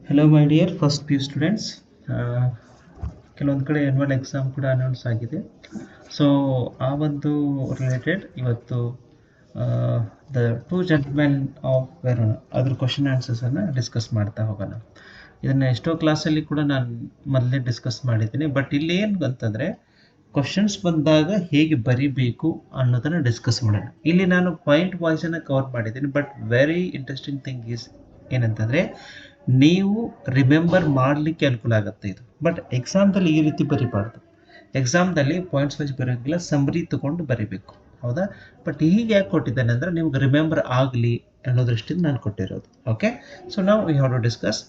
Hello, my dear first PU students. ಕೆಲವೊಂದು ಕಡೆ annual exam ಕೂಡ ಅನೌನ್ಸ್ ಆಗಿದೆ. ಸೊ ಆ ಒಂದು ರಿಲೇಟೆಡ್ ಇವತ್ತು ದ ಟೂ ಜೆಂಟ್ಲ್ಮೆನ್ ಆಫ್ ವೆರೋನ ಅದ್ರ ಕ್ವಶನ್ ಆನ್ಸರ್ಸನ್ನು ಡಿಸ್ಕಸ್ ಮಾಡ್ತಾ ಹೋಗೋಣ. ಇದನ್ನು ಎಷ್ಟೋ ಕ್ಲಾಸಲ್ಲಿ ಕೂಡ ನಾನು ಮೊದಲೇ ಡಿಸ್ಕಸ್ ಮಾಡಿದ್ದೀನಿ. ಬಟ್ ಇಲ್ಲಿ ಏನು ಅಂತಂದರೆ ಕ್ವಶನ್ಸ್ ಬಂದಾಗ ಹೇಗೆ ಬರಿಬೇಕು ಅನ್ನೋದನ್ನು ಡಿಸ್ಕಸ್ ಮಾಡೋಣ. ಇಲ್ಲಿ ನಾನು ಪಾಯಿಂಟ್ ವಾಯ್ಸನ್ನು ಕವರ್ ಮಾಡಿದ್ದೀನಿ. But very interesting thing is ಏನಂತಂದರೆ ನೀವು ರಿಮೆಂಬರ್ ಮಾಡಲಿಕ್ಕೆ ಅನುಕೂಲ ಆಗುತ್ತೆ ಇದು. ಬಟ್ ಎಕ್ಸಾಮ್ದಲ್ಲಿ ಈ ರೀತಿ ಬರಿಬಾರ್ದು. ಎಕ್ಸಾಮ್ದಲ್ಲಿ ಪಾಯಿಂಟ್ಸ್ ವೈಸ್ ಬರೋಂಗಿಲ್ಲ, ಸಮ್ರಿ ತಗೊಂಡು ಬರಿಬೇಕು, ಹೌದಾ? ಬಟ್ ಹೀಗೆ ಯಾಕೆ ಕೊಟ್ಟಿದ್ದಾನೆ ಅಂದರೆ ನಿಮ್ಗೆ ರಿಮೆಂಬರ್ ಆಗಲಿ ಅನ್ನೋ ದೃಷ್ಟಿಯಿಂದ ನಾನು ಕೊಟ್ಟಿರೋದು. ಓಕೆ, ಸೊ ನಾವು we have to discuss.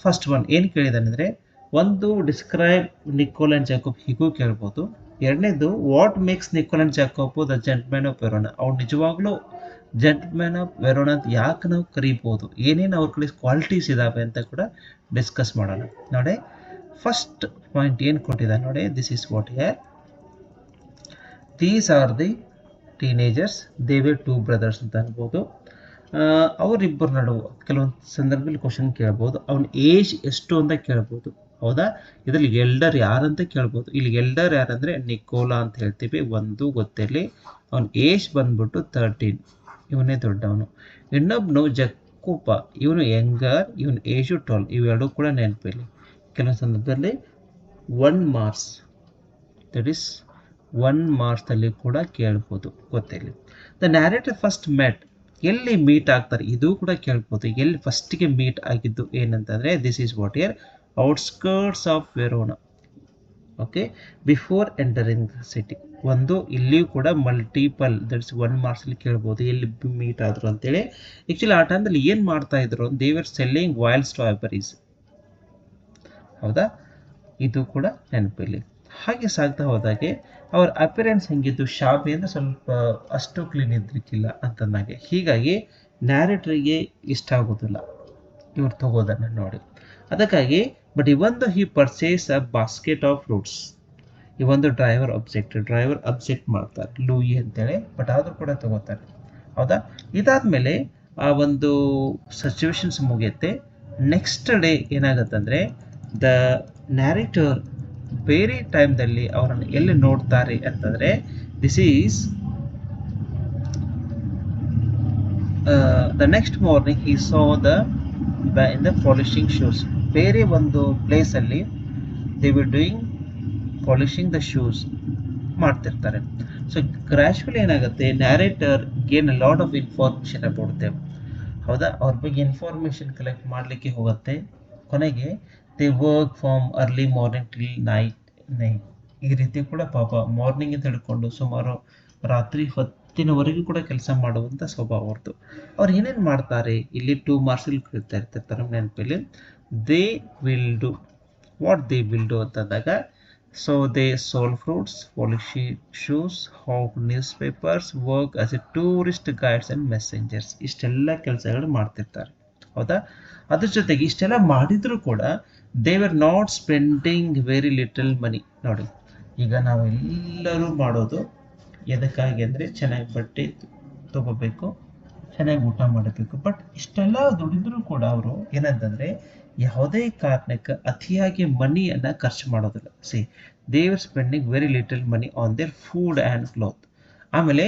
First one ಏನು ಕೇಳಿದ್ದಾನೆ ಅಂದರೆ, ಒಂದು ಡಿಸ್ಕ್ರೈಬ್ ನಿಕೋಲ್ ಆ್ಯಂಡ್ ಜಾಕೋಬ್ ಹೀಗೂ ಕೇಳ್ಬೋದು. ಎರಡನೇದು what makes Nicola and Jacob the gentleman of Verona. ಅವ್ರು ನಿಜವಾಗ್ಲೂ ಜೆಂಟ್ಲ್ಮನ್ ಆಫ್ ವೆರೋನ ಅಂತ ಯಾಕೆ ನಾವು ಕರೀಬೋದು, ಏನೇನು ಅವ್ರ ಕಡೆ ಕ್ವಾಲಿಟೀಸ್ ಇದ್ದಾವೆ ಅಂತ ಕೂಡ ಡಿಸ್ಕಸ್ ಮಾಡೋಣ. ನೋಡಿ, ಫಸ್ಟ್ ಪಾಯಿಂಟ್ ಏನು ಕೊಟ್ಟಿದ್ದಾರೆ ನೋಡಿ, this is what here. These are the teenagers, they were two brothers ಅಂತ ಅನ್ಬೋದು. ಅವರಿಬ್ಬರ ನಡುವೆ ಕೆಲವೊಂದು ಸಂದರ್ಭದಲ್ಲಿ ಕ್ವಶನ್ ಕೇಳ್ಬೋದು. ಅವನ ಏಜ್ ಎಷ್ಟು ಅಂತ ಕೇಳ್ಬೋದು, ಹೌದಾ? ಇದರಲ್ಲಿ ಎಲ್ಡರ್ ಯಾರಂತ ಕೇಳ್ಬೋದು. ಇಲ್ಲಿ ಎಲ್ಡರ್ ಯಾರಂದರೆ ನಿಕೋಲಾ ಅಂತ ಹೇಳ್ತೀವಿ, ಒಂದು ಗೊತ್ತಿರಲಿ. ಅವನ ಏಜ್ ಬಂದ್ಬಿಟ್ಟು 13, ಇವನೇ ದೊಡ್ಡವನು. ಇನ್ನೊಬ್ಬನು ಜಕೋಪ, ಇವನು ಯಂಗರ್, ಇವನು ಏಜು 12. ಇವೆರಡೂ ಕೂಡ ನೆನಪಿರಲಿ. ಕೆಲವೊಂದು ಸಂದರ್ಭದಲ್ಲಿ 1 ಮಾರ್ಕ್ಸ್, ದಟ್ ಈಸ್ 1 ಮಾರ್ಕ್ಸಲ್ಲಿ ಕೂಡ ಕೇಳ್ಬೋದು, ಗೊತ್ತಿರಲಿ. ದ ನ್ಯಾರೇಟರ್ ಫಸ್ಟ್ ಮೆಟ್, ಎಲ್ಲಿ ಮೀಟ್ ಆಗ್ತಾರೆ ಇದು ಕೂಡ ಕೇಳ್ಬೋದು. ಎಲ್ಲಿ ಫಸ್ಟಿಗೆ ಮೀಟ್ ಆಗಿದ್ದು ಏನಂತಂದರೆ this is what year, outskirts of Verona. Okay, before entering the city. ಒಂದು ಇಲ್ಲಿಯೂ ಕೂಡ ಮಲ್ಟಿಪಲ್, ದಟ್ಸ್ 1 ಮಾರ್ಕ್ಸಲ್ಲಿ ಕೇಳ್ಬೋದು ಎಲ್ಲಿ ಮೀಟ್ ಆದರು ಅಂತೇಳಿ. ಆ್ಯಕ್ಚುಲಿ ಆ ಟೈಮಲ್ಲಿ ಏನು ಮಾಡ್ತಾ ಇದ್ರು, they were selling wild strawberries, ಹೌದಾ? ಇದು ಕೂಡ ನೆನಪಿರಲಿ. ಹಾಗೆ ಸಾಗ್ತಾ ಹೋದಾಗೆ ಅವ್ರ ಅಪಿರೆನ್ಸ್ ಹೆಂಗಿದ್ದು, ಶಾಬಿ ಅಂದರೆ ಸ್ವಲ್ಪ ಅಷ್ಟು ಕ್ಲೀನ್ ಇದ್ರಿಕ್ಕಿಲ್ಲ ಅಂತಂದಾಗೆ. ಹೀಗಾಗಿ ನ್ಯಾರೇಟರಿಗೆ ಇಷ್ಟ ಆಗೋದಿಲ್ಲ ಇವ್ರು ತಗೋದನ್ನು ನೋಡಿ. ಅದಕ್ಕಾಗಿ ಬಟ್ ಇವೊಂದು he purchase a basket of fruits. ಈ ಒಂದು ಡ್ರೈವರ್ ಅಬ್ಜೆಕ್ಟ್ ಮಾಡ್ತಾರೆ ಲೂಯಿ ಅಂತೇಳಿ, ಬಟ್ ಆದರೂ ಕೂಡ ತಗೋತಾರೆ, ಹೌದಾ? ಇದಾದಮೇಲೆ ಆ ಒಂದು ಸಿಚುವೇಶನ್ಸ್ ಮುಗಿಯುತ್ತೆ. ನೆಕ್ಸ್ಟ್ ಡೇ ಏನಾಗುತ್ತಂದರೆ ದ ನ್ಯಾರೇಟರ್ ಬೇರೆ ಟೈಮ್ದಲ್ಲಿ ಅವರನ್ನು ಎಲ್ಲಿ ನೋಡ್ತಾರೆ ಅಂತಂದರೆ this is the next morning he saw in the polishing shoes. ಬೇರೆ ಒಂದು ಪ್ಲೇಸಲ್ಲಿ they will doing polishing the shoes ಮಾಡ್ತಿರ್ತಾರೆ. ಸೊ ಗ್ರ್ಯಾಜುವಲಿ ಏನಾಗುತ್ತೆ, narrator gain a lot of information about them, ಹೌದಾ? ಅವ್ರ ಬಗ್ಗೆ ಇನ್ಫಾರ್ಮೇಷನ್ ಕಲೆಕ್ಟ್ ಮಾಡಲಿಕ್ಕೆ ಹೋಗುತ್ತೆ. ಕೊನೆಗೆ they work from early morning till night. ಈ ರೀತಿ ಕೂಡ ಪಾಪ ಮಾರ್ನಿಂಗಿಂದ ಹಿಡ್ಕೊಂಡು ಸುಮಾರು ರಾತ್ರಿ ಹೊತ್ತಿನವರೆಗೂ ಕೂಡ ಕೆಲಸ ಮಾಡುವಂಥ ಸ್ವಭಾವ ಅವ್ರದ್ದು. ಅವ್ರು ಏನೇನು ಮಾಡ್ತಾರೆ, ಇಲ್ಲಿ 2 ಮಾರ್ಕ್ಸಲ್ಲಿ ಕೇಳ್ತಾ ಇರ್ತಿರ್ತಾರೆ ನೆನಪಲ್ಲಿ. They will do, what they will do ಅಂತಂದಾಗ, so they sold fruits, polish shoes, hawk newspapers, work as a tourist guides and messengers. ಇಷ್ಟೆಲ್ಲ ಕೆಲಸಗಳು ಮಾಡ್ತಿರ್ತಾರೆ, ಹೌದಾ? ಅದ್ರ ಜೊತೆಗೆ ಇಷ್ಟೆಲ್ಲ ಮಾಡಿದರೂ ಕೂಡ they were not spending very little money. ನೋಡಿ, ಈಗ ನಾವು ಎಲ್ಲರೂ ಮಾಡೋದು ಎದಕ್ಕಾಗಿ ಅಂದರೆ ಚೆನ್ನಾಗಿ ಬಟ್ಟೆ ತಗೋಬೇಕು, ಚೆನ್ನಾಗಿ ಊಟ ಮಾಡಬೇಕು. ಬಟ್ ಇಷ್ಟೆಲ್ಲ ದುಡಿದ್ರೂ ಕೂಡ ಅವರು ಏನಂತಂದರೆ ಯಾವುದೇ ಕಾರಣಕ್ಕೆ ಅತಿಯಾಗಿ ಮನಿಯನ್ನು ಖರ್ಚು ಮಾಡೋದಿಲ್ಲ. See, they were spending very little money on their food and cloth. ಆಮೇಲೆ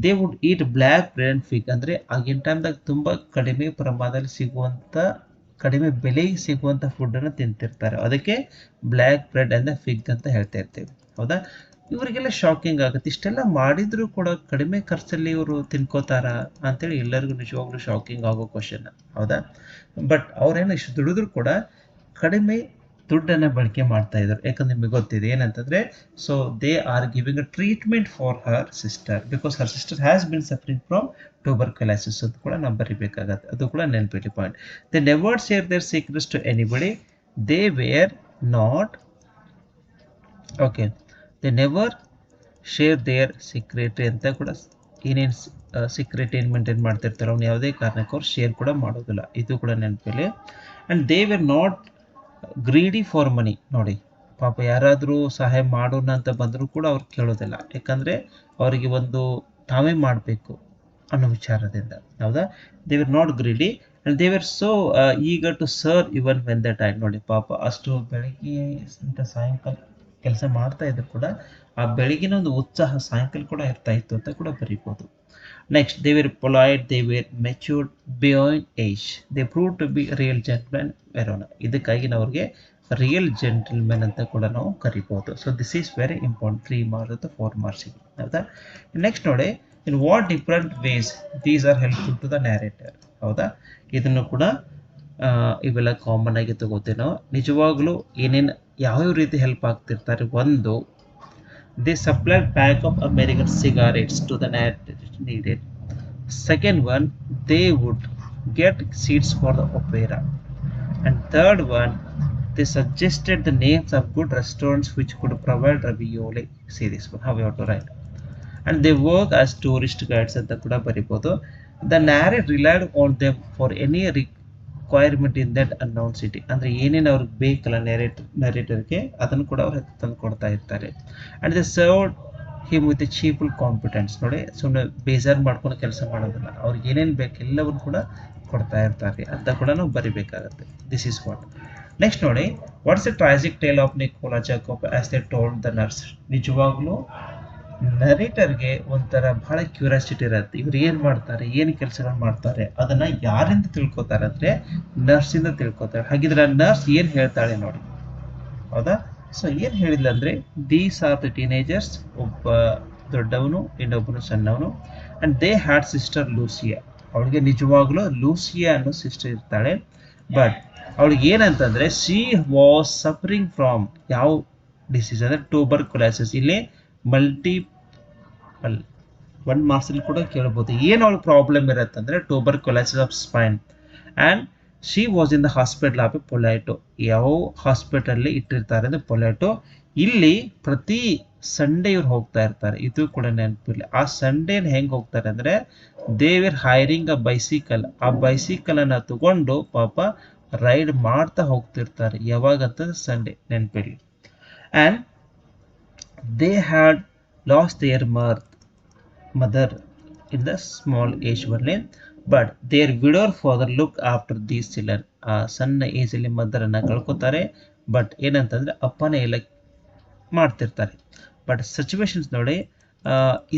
they would eat black bread and fig, ಅಂದರೆ ಆಗಿನ ಟೈಮ್ದಾಗ ತುಂಬ ಕಡಿಮೆ ಪ್ರಮಾಣದಲ್ಲಿ ಸಿಗುವಂಥ, ಕಡಿಮೆ ಬೆಲೆಗೆ ಸಿಗುವಂಥ ಫುಡ್ಡನ್ನು ತಿಂತಿರ್ತಾರೆ. ಅದಕ್ಕೆ ಬ್ಲ್ಯಾಕ್ ಬ್ರೆಡ್ ಆ್ಯಂಡ್ ಫಿಗ್ ಅಂತ ಹೇಳ್ತಾ ಇರ್ತೇವೆ, ಹೌದಾ? ಇವರಿಗೆಲ್ಲ ಶಾಕಿಂಗ್ ಆಗುತ್ತೆ, ಇಷ್ಟೆಲ್ಲ ಮಾಡಿದರೂ ಕೂಡ ಕಡಿಮೆ ಖರ್ಚಲ್ಲಿ ಇವರು ತಿನ್ಕೋತಾರ ಅಂತೇಳಿ ಎಲ್ಲರಿಗೂ ನಿಜವಾಗ್ಲೂ ಶಾಕಿಂಗ್ ಆಗೋ ಕ್ವಶನ್, ಹೌದಾ? ಬಟ್ ಅವ್ರೇನು ಇಷ್ಟು ದುಡಿದ್ರೂ ಕೂಡ ಕಡಿಮೆ ದುಡ್ಡನ್ನು ಬಳಕೆ ಮಾಡ್ತಾ ಇದ್ರು. ಯಾಕಂದ್ರೆ ನಿಮಗೆ ಗೊತ್ತಿದೆ ಏನಂತಂದರೆ, so they are giving a treatment for her sister because her sister has been suffering from tuberculosis ಅಂತ ಕೂಡ ನಾವು ಬರಿಬೇಕಾಗತ್ತೆ. ಅದು ಕೂಡ ನೆನಪಿಡಿ point. They never share their secrets to anybody, they were not, okay, they never share their secret ಅಂತ ಕೂಡ, ಏನೇನು ಸೀಕ್ರೆಟ್ ಏನು ಮೇಂಟೈನ್ ಮಾಡ್ತಿರ್ತಾರೆ ಅವ್ನು ಯಾವುದೇ ಕಾರಣಕ್ಕೆ ಅವ್ರು ಶೇರ್ ಕೂಡ ಮಾಡೋದಿಲ್ಲ, ಇದು ಕೂಡ ನೆನಪಿಲ್ಲ. And they were not greedy for money. ನೋಡಿ, ಪಾಪ ಯಾರಾದರೂ ಸಹಾಯ ಮಾಡೋಣ ಅಂತ ಬಂದರೂ ಕೂಡ ಅವ್ರು ಕೇಳೋದಿಲ್ಲ, ಯಾಕಂದರೆ ಅವರಿಗೆ ಒಂದು ತಾವೇ ಮಾಡಬೇಕು ಅನ್ನೋ ವಿಚಾರದಿಂದ, ಹೌದಾ? They were not greedy and they were so eager to serve even when the time. ನೋಡಿ ಪಾಪ ಅಷ್ಟು ಬೆಳಗ್ಗೆ ಸಾಯಂಕಾಲ ಕೆಲಸ ಮಾಡ್ತಾ ಇದ್ರು ಕೂಡ ಆ ಬೆಳಗಿನ ಒಂದು ಉತ್ಸಾಹ ಸಾಯಂಕಾಲ ಕೂಡ ಇರ್ತಾ ಇತ್ತು ಅಂತ ಕೂಡ ಬರೀಬೋದು. Next, they were polite, they were matured beyond age, they prove to be real gentleman Verona. ಇದಕ್ಕಾಗಿ ನಾವು ಅವ್ರಿಗೆ ರಿಯಲ್ ಜೆಂಟಲ್ಮೆನ್ ಅಂತ ಕೂಡ ನಾವು ಕರಿಬೋದು. So this is very important, 3 marks ಅಥವಾ 4 ಮಾರ್ಕ್ಸಿಗೆ. ಹೌದಾ? ನೆಕ್ಸ್ಟ್ ನೋಡಿ, in what different ways these are helpful to the narrator. ಹೌದಾ? ಇದನ್ನು ಕೂಡ ಇವೆಲ್ಲ ಕಾಮನ್ ಆಗಿ ತಗೋತೀವಿ ನಾವು. ನಿಜವಾಗ್ಲೂ ಏನೇನು ಯಾವ್ಯಾವ ರೀತಿ ಹೆಲ್ಪ್ ಆಗ್ತಿರ್ತಾರೆ. ಒಂದು, they supply pack of American cigarettes to the narrator needed. Second one, they would get seats for the opera. And third one, they suggested the names of good restaurants which could provide ravioli. See this one, how you have to write. And they work as tourist guides ಅಂತ ಕೂಡ ಬರಿಬೋದು. The narrator relied on them for any requirement in that unknown city. ಅಂದರೆ ಏನೇನು ಅವ್ರಿಗೆ ಬೇಕಲ್ಲ ನರೇಟರ್ಗೆ ಅದನ್ನು ಕೂಡ ಅವ್ರು ತಂದು ಕೊಡ್ತಾ ಇರ್ತಾರೆ. And they served him with cheerful competence. ನೋಡಿ, ಸುಮ್ಮನೆ ಬೇಜಾರು ಮಾಡ್ಕೊಂಡು ಕೆಲಸ ಮಾಡೋದಿಲ್ಲ, ಅವ್ರಿಗೆ ಏನೇನು ಬೇಕು ಎಲ್ಲವನ್ನು ಕೂಡ ಕೊಡ್ತಾ ಇರ್ತಾರೆ ಅಂತ ಕೂಡ ನಾವು ಬರಿಬೇಕಾಗತ್ತೆ. This is what. ನೆಕ್ಸ್ಟ್ ನೋಡಿ, what's the tragic tale of Nicola Jacob as they told the nurse. ನಿಜವಾಗ್ಲೂ ನರೇಟರ್ಗೆ ಒಂಥರ ಬಹಳ ಕ್ಯೂರಿಯಾಸಿಟಿ ಇರುತ್ತೆ. ಇವ್ರು ಏನು ಮಾಡ್ತಾರೆ, ಏನು ಕೆಲಸಗಳು ಮಾಡ್ತಾರೆ, ಅದನ್ನು ಯಾರಿಂದ ತಿಳ್ಕೊತಾರೆ ಅಂದರೆ ನರ್ಸಿಂದ ತಿಳ್ಕೊತಾರೆ. ಹಾಗಿದ್ರೆ ಆ ನರ್ಸ್ ಏನು ಹೇಳ್ತಾಳೆ ನೋಡಿ. ಹೌದಾ? ಸೊ ಏನು ಹೇಳಿಲ್ಲ ಅಂದರೆ, ದೀಸ್ ಆರ್ ದ ಟೀನೇಜರ್ಸ್, ಒಬ್ಬ ದೊಡ್ಡವನು ಇನ್ನೊಬ್ಬನು ಸಣ್ಣವನು. And they had sister Lucia. ಅವಳಿಗೆ ನಿಜವಾಗ್ಲೂ ಲೂಸಿಯಾ ಅನ್ನೋ ಸಿಸ್ಟರ್ ಇರ್ತಾಳೆ. ಬಟ್ ಅವಳಿಗೆ ಏನಂತಂದರೆ, ಶಿ ವಾಸ್ ಸಫರಿಂಗ್ ಫ್ರಾಮ್ ಯಾವ ಡಿಸೀಸ್ ಅಂದರೆ ಟ್ಯೂಬರ್ಕುಲೋಸಿಸ್. ಇಲ್ಲಿ ಮಲ್ಟಿಪಲ್ 1 ಮಾರ್ಕ್ಸಲ್ಲಿ ಕೂಡ ಕೇಳ್ಬೋದು. ಏನು ಅವಳು ಪ್ರಾಬ್ಲಮ್ ಇರುತ್ತೆ ಅಂದರೆ tuberculosis of spine. And she was in the hospital of Poleto. ಯಾವ ಹಾಸ್ಪಿಟಲ್ಲಿ ಇಟ್ಟಿರ್ತಾರೆ ಅಂದರೆ ಪೊಲೈಟೋ. ಇಲ್ಲಿ ಪ್ರತಿ ಸಂಡೇ ಇವ್ರು ಹೋಗ್ತಾ ಇರ್ತಾರೆ, ಇದು ಕೂಡ ನೆನಪಿಲ್ಲ. ಆ ಸಂಡೇನ ಹೆಂಗೆ ಹೋಗ್ತಾರೆ ಅಂದರೆ, they were hiring a bicycle. ಆ ಬೈಸಿಕಲನ್ನು ತಗೊಂಡು ಪಾಪ ರೈಡ್ ಮಾಡ್ತಾ ಹೋಗ್ತಿರ್ತಾರೆ. ಯಾವಾಗಂತಂದ್ರೆ ಸಂಡೇ, ನೆನಪಿರಲಿ. And they had lost their mother in the small age only. But their widower father look after these children. ಆ ಸಣ್ಣ ಏಜಲ್ಲಿ ಮದರನ್ನು ಕಳ್ಕೊತಾರೆ. ಬಟ್ ಏನಂತಂದರೆ ಅಪ್ಪನೇ ಎಲ್ಲ ಮಾಡ್ತಿರ್ತಾರೆ. ಬಟ್ ಸಿಚುವೇಶನ್ಸ್ ನೋಡಿ,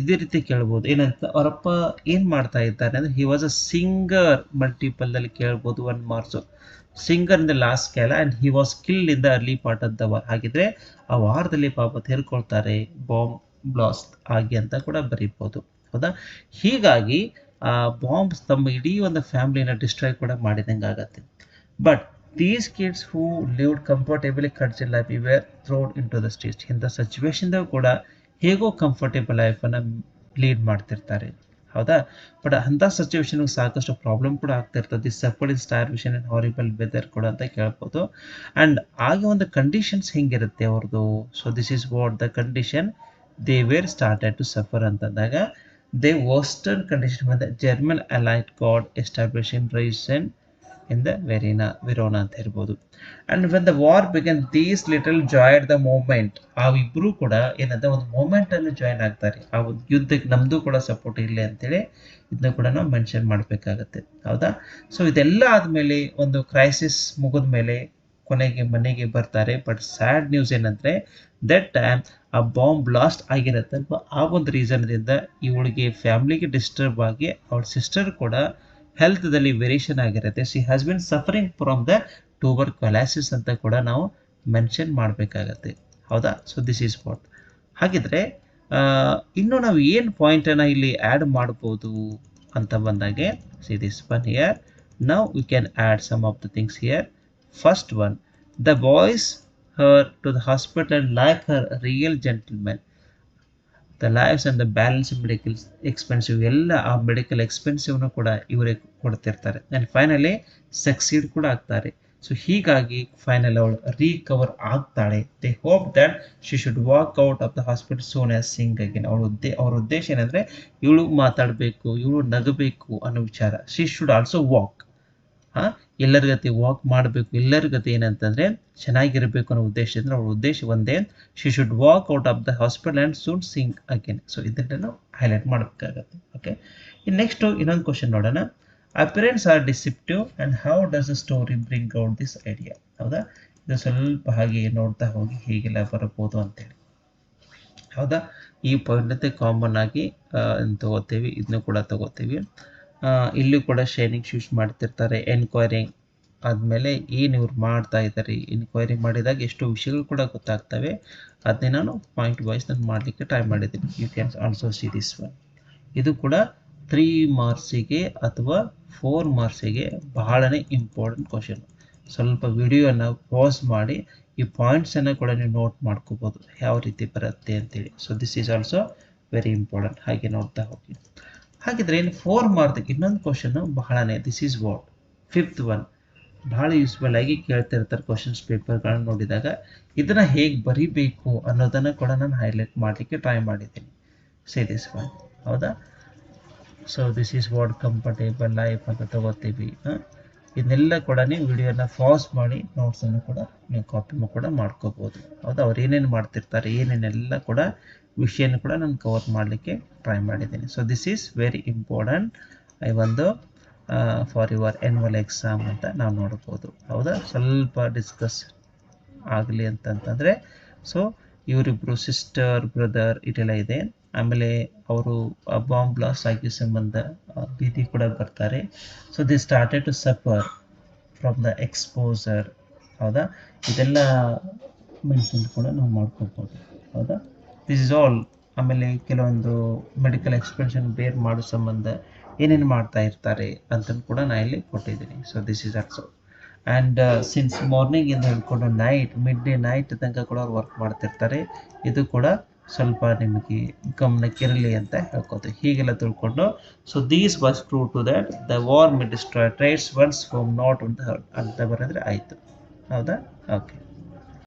ಇದೇ ರೀತಿ ಕೇಳ್ಬೋದು. ಏನಂತ, ಅವರಪ್ಪ ಏನು ಮಾಡ್ತಾ ಇದ್ದಾರೆ ಅಂದರೆ, ಹಿ ವಾಸ್ ಅ ಸಿಂಗರ್. ಮಲ್ಟಿಪಲ್ದಲ್ಲಿ ಕೇಳ್ಬೋದು 1 marks. Singer in the La Scala and he was killed in the early part of the war. ಹಾಗಿದ್ರೆ ಆ ವಾರದಲ್ಲಿ ಪಾಪ ತೀರ್ಕೊಳ್ತಾರೆ, ಬಾಂಬ್ ಬ್ಲಾಸ್ಟ್ ಆಗಿ ಅಂತ ಕೂಡ ಬರೀಬೋದು. ಹೌದಾ? ಹೀಗಾಗಿ ಆ ಬಾಂಬ್ಸ್ ತಮ್ಮ ಇಡೀ ಒಂದು ಫ್ಯಾಮಿಲಿನ ಡಿಸ್ಟ್ರಾಯ್ ಕೂಡ ಮಾಡಿದಂಗೆ ಆಗತ್ತೆ. But these kids who lived comfortably culture life were thrown into the streets. ಇಂಥ ಸಿಚುವೇಶನ್ದಾಗ ಕೂಡ ಹೇಗೋ ಕಂಫರ್ಟೇಬಲ್ ಲೈಫನ್ನು ಲೀಡ್ ಮಾಡ್ತಿರ್ತಾರೆ. ಹೌದಾ? ಬಟ್ ಅಂಥ ಸಿಚುವೇಶನ್ಗೆ ಸಾಕಷ್ಟು ಪ್ರಾಬ್ಲಮ್ ಕೂಡ ಆಗ್ತಿರ್ತದೆ. They suffered in starvation and horrible weather ಕೂಡ ಅಂತ ಕೇಳ್ಬೋದು. ಆ್ಯಂಡ್ ಆಗ ಒಂದು ಕಂಡೀಷನ್ಸ್ ಹೆಂಗಿರುತ್ತೆ ಅವ್ರದ್ದು. So this is what the condition they were started to suffer ಅಂತಂದಾಗ, ದೇ ವರ್ಸ್ಟನ್ ಕಂಡೀಷನ್ ಬಂದ German allied got establishing garrison in the Verona ಅಂತ ಇರ್ಬೋದು. And when the war began these little joined the movement. ಆ ಇಬ್ಬರು ಕೂಡ ಏನಂತ ಒಂದು ಮೂಮೆಂಟಲ್ಲಿ ಜಾಯ್ನ್ ಆಗ್ತಾರೆ. ಆ ಒಂದು ಯುದ್ಧಕ್ಕೆ ನಮ್ಮದು ಕೂಡ ಸಪೋರ್ಟ್ ಇರಲಿ ಅಂತೇಳಿ ಇದನ್ನ ಕೂಡ ನಾವು ಮೆನ್ಷನ್ ಮಾಡಬೇಕಾಗತ್ತೆ. ಹೌದಾ? ಸೊ ಇದೆಲ್ಲ ಆದಮೇಲೆ ಒಂದು ಕ್ರೈಸಿಸ್ ಮುಗಿದ ಮೇಲೆ ಕೊನೆಗೆ ಮನೆಗೆ ಬರ್ತಾರೆ. ಬಟ್ ಸ್ಯಾಡ್ ನ್ಯೂಸ್ ಏನಂದರೆ, ದಟ್ ಟೈಮ್ ಆ ಬಾಂಬ್ ಬ್ಲಾಸ್ಟ್ ಆಗಿರತ್ತಲ್ವ, ಆ ಒಂದು ರೀಸನ್ದಿಂದ ಇವಳಿಗೆ ಫ್ಯಾಮ್ಲಿಗೆ ಡಿಸ್ಟರ್ಬ್ ಆಗಿ ಅವಳ ಸಿಸ್ಟರ್ ಕೂಡ ಹೆಲ್ತ್ದಲ್ಲಿ ವೇರಿಯೇಷನ್ ಆಗಿರುತ್ತೆ. She has been suffering from the tuberculosis ಅಂತ ಕೂಡ ನಾವು ಮೆನ್ಷನ್ ಮಾಡಬೇಕಾಗತ್ತೆ. ಹೌದಾ? So this is what. ಹಾಗಿದ್ರೆ ಇನ್ನು ನಾವು ಏನು ಪಾಯಿಂಟನ್ನು ಇಲ್ಲಿ ಆ್ಯಡ್ ಮಾಡ್ಬೋದು ಅಂತ ಬಂದಾಗೆ, see this one here. Now we can add some of the things here. First one, the boys her to the hospital and like her real gentleman. The lives and the balance medical expensive ಎಲ್ಲ ಆ medical ಎಕ್ಸ್ಪೆನ್ಸಿವ್ನು ಕೂಡ ಇವರೇ ಕೊಡ್ತಿರ್ತಾರೆ. And finally succeed ಕೂಡ ಆಗ್ತಾರೆ. So ಹೀಗಾಗಿ final ಅವಳು recover ಆಗ್ತಾಳೆ. They hope that she should walk out of the hospital soon as sing again. ಅವ್ರ ಉದ್ದೇಶ ಏನಂದರೆ, ಇವಳು ಮಾತಾಡಬೇಕು, ಇವಳು ನಗಬೇಕು ಅನ್ನೋ ವಿಚಾರ. She should also walk. ಎಲ್ಲರ ಗತಿ ವಾಕ್ ಮಾಡಬೇಕು. ಎಲ್ಲರ ಗತಿ ಏನಂತಂದರೆ ಚೆನ್ನಾಗಿರಬೇಕು ಅನ್ನೋ ಉದ್ದೇಶ ಅಂದರೆ, ಅವ್ರ ಉದ್ದೇಶ ಒಂದೇ, she should walk out of the hospital and soon Singh again. So ಇದನ್ನು ನಾವು ಹೈಲೈಟ್ ಮಾಡಬೇಕಾಗತ್ತೆ. ಓಕೆ, ಇನ್ನು ನೆಕ್ಸ್ಟು ಇನ್ನೊಂದು ಕ್ವಶನ್ ನೋಡೋಣ. Appearance are deceptive and how does the story bring out this idea. ಹೌದಾ, ಇದು ಸ್ವಲ್ಪ ಹಾಗೆ ನೋಡ್ತಾ ಹೋಗಿ ಹೀಗೆಲ್ಲ ಬರಬಹುದು ಅಂತೇಳಿ. ಹೌದಾ, ಈ ಪಾಯಿಂಟ್ ಕಾಮನ್ ಆಗಿ ತಗೋತೀವಿ, ಇದನ್ನು ಕೂಡ ತಗೋತೀವಿ. ಇಲ್ಲಿ ಕೂಡ ಶೈನಿಂಗ್ ಶೂಸ್ ಮಾಡ್ತಿರ್ತಾರೆ. ಎನ್ಕ್ವೈರಿಂಗ್ ಆದಮೇಲೆ ಏನು ಇವ್ರು ಮಾಡ್ತಾ ಇದ್ದಾರೆ, ಎನ್ಕ್ವೈರಿ ಮಾಡಿದಾಗ ಎಷ್ಟು ವಿಷಯಗಳು ಕೂಡ ಗೊತ್ತಾಗ್ತವೆ. ಅದನ್ನೇ ನಾನು ಪಾಯಿಂಟ್ ವೈಸ್ ನಾನು ಮಾಡಲಿಕ್ಕೆ ಟ್ರೈ ಮಾಡಿದ್ದೀನಿ. You can also see this one. ಇದು ಕೂಡ 3 ಮಾರ್ಕ್ಸಿಗೆ ಅಥವಾ 4 ಮಾರ್ಕ್ಸಿಗೆ ಬಹಳನೇ ಇಂಪಾರ್ಟೆಂಟ್ ಕ್ವಶನ್. ಸ್ವಲ್ಪ ವಿಡಿಯೋನ ಪಾಸ್ ಮಾಡಿ ಈ ಪಾಯಿಂಟ್ಸನ್ನು ಕೂಡ ನೀವು ನೋಟ್ ಮಾಡ್ಕೋಬೋದು ಯಾವ ರೀತಿ ಬರುತ್ತೆ ಅಂತೇಳಿ. So this is also very important. ಹಾಗೆ ನೋಡ್ತಾ ಹೋಗಿ. ಹಾಗಿದ್ರೆ ಇನ್ನು 4 ಮಾರ್ಕ್ಗೆ ಇನ್ನೊಂದು ಕ್ವಶನ್ ಬಹಳನೇ, this is what 5th one, ಬಹಳ ಯೂಸ್ಫುಲ್ ಆಗಿ ಕೇಳ್ತಿರ್ತಾರೆ ಕ್ವಶನ್ಸ್ ಪೇಪರ್ಗಳನ್ನ ನೋಡಿದಾಗ. ಇದನ್ನು ಹೇಗೆ ಬರಿಬೇಕು ಅನ್ನೋದನ್ನು ಕೂಡ ನಾನು ಹೈಲೈಟ್ ಮಾಡಲಿಕ್ಕೆ ಟ್ರೈ ಮಾಡಿದ್ದೀನಿ. See this one. ಹೌದಾ, so this is what comfortable life ಅಂತ ತಗೋತೀವಿ. ಇದನ್ನೆಲ್ಲ ಕೂಡ ನೀವು ವಿಡಿಯೋನ ಪಾಸ್ ಮಾಡಿ ನೋಟ್ಸನ್ನು ಕೂಡ ನೀವು ಕಾಪಿ ಕೂಡ ಮಾಡ್ಕೋಬೋದು. ಹೌದಾ, ಅವ್ರು ಏನೇನು ಮಾಡ್ತಿರ್ತಾರೆ, ಏನೇನೆಲ್ಲ ಕೂಡ ವಿಷಯನ ಕೂಡ ನಾನು ಕವರ್ ಮಾಡಲಿಕ್ಕೆ ಟ್ರೈ ಮಾಡಿದ್ದೀನಿ. So this is very important. I ಒಂದು ಫಾರ್ ಯುವರ್ ಆ್ಯನ್ಯುವಲ್ ಎಕ್ಸಾಮ್ ಅಂತ ನಾವು ನೋಡ್ಬೋದು. ಹೌದಾ, ಸ್ವಲ್ಪ ಡಿಸ್ಕಸ್ ಆಗಲಿ ಅಂತಂತಂದರೆ, ಸೊ ಇವರಿಬ್ಬರು ಸಿಸ್ಟರ್ ಬ್ರದರ್ ಇದೆಲ್ಲ ಇದೆ. ಆಮೇಲೆ ಅವರು ಬಾಂಬ್ ಬ್ಲಾಸ್ಟ್ ಆಗಿ ಸಂಬಂಧ ಭೀತಿ ಕೂಡ ಬರ್ತಾರೆ. So they started to suffer from the exposure. ಹೌದಾ, ಇದೆಲ್ಲ ಮೆನ್ಷನ್ ಕೂಡ ನಾವು ಮಾಡ್ಕೋಬೋದು. ಹೌದಾ, ದಿಸ್ ಇಸ್ ಆಲ್. ಆಮೇಲೆ ಕೆಲವೊಂದು ಮೆಡಿಕಲ್ ಎಕ್ಸ್ಪೆನ್ಷನ್ ಬೇರ್ ಮಾಡೋ ಸಂಬಂಧ ಏನೇನು ಮಾಡ್ತಾ ಇರ್ತಾರೆ ಅಂತಲೂ ಕೂಡ ನಾನು ಇಲ್ಲಿ ಕೊಟ್ಟಿದ್ದೀನಿ. So this is also. And since morning ಇಂದ ಹೇಳ್ಕೊಂಡು ಮಿಡ್ ಡೇ ನೈಟ್ ತನಕ ಕೂಡ ಅವ್ರು ವರ್ಕ್ ಮಾಡ್ತಿರ್ತಾರೆ. ಇದು ಕೂಡ ಸ್ವಲ್ಪ ನಿಮಗೆ ಗಮನಕ್ಕಿರಲಿ ಅಂತ ಹೇಳ್ಕೋತೀವಿ. ಹೀಗೆಲ್ಲ ತಿಳ್ಕೊಂಡು, so these was true to that the war may destroy trades one's home not ಅಂತ ಬರೆದ್ರೆ ಆಯಿತು. ಹೌದಾ, ಓಕೆ.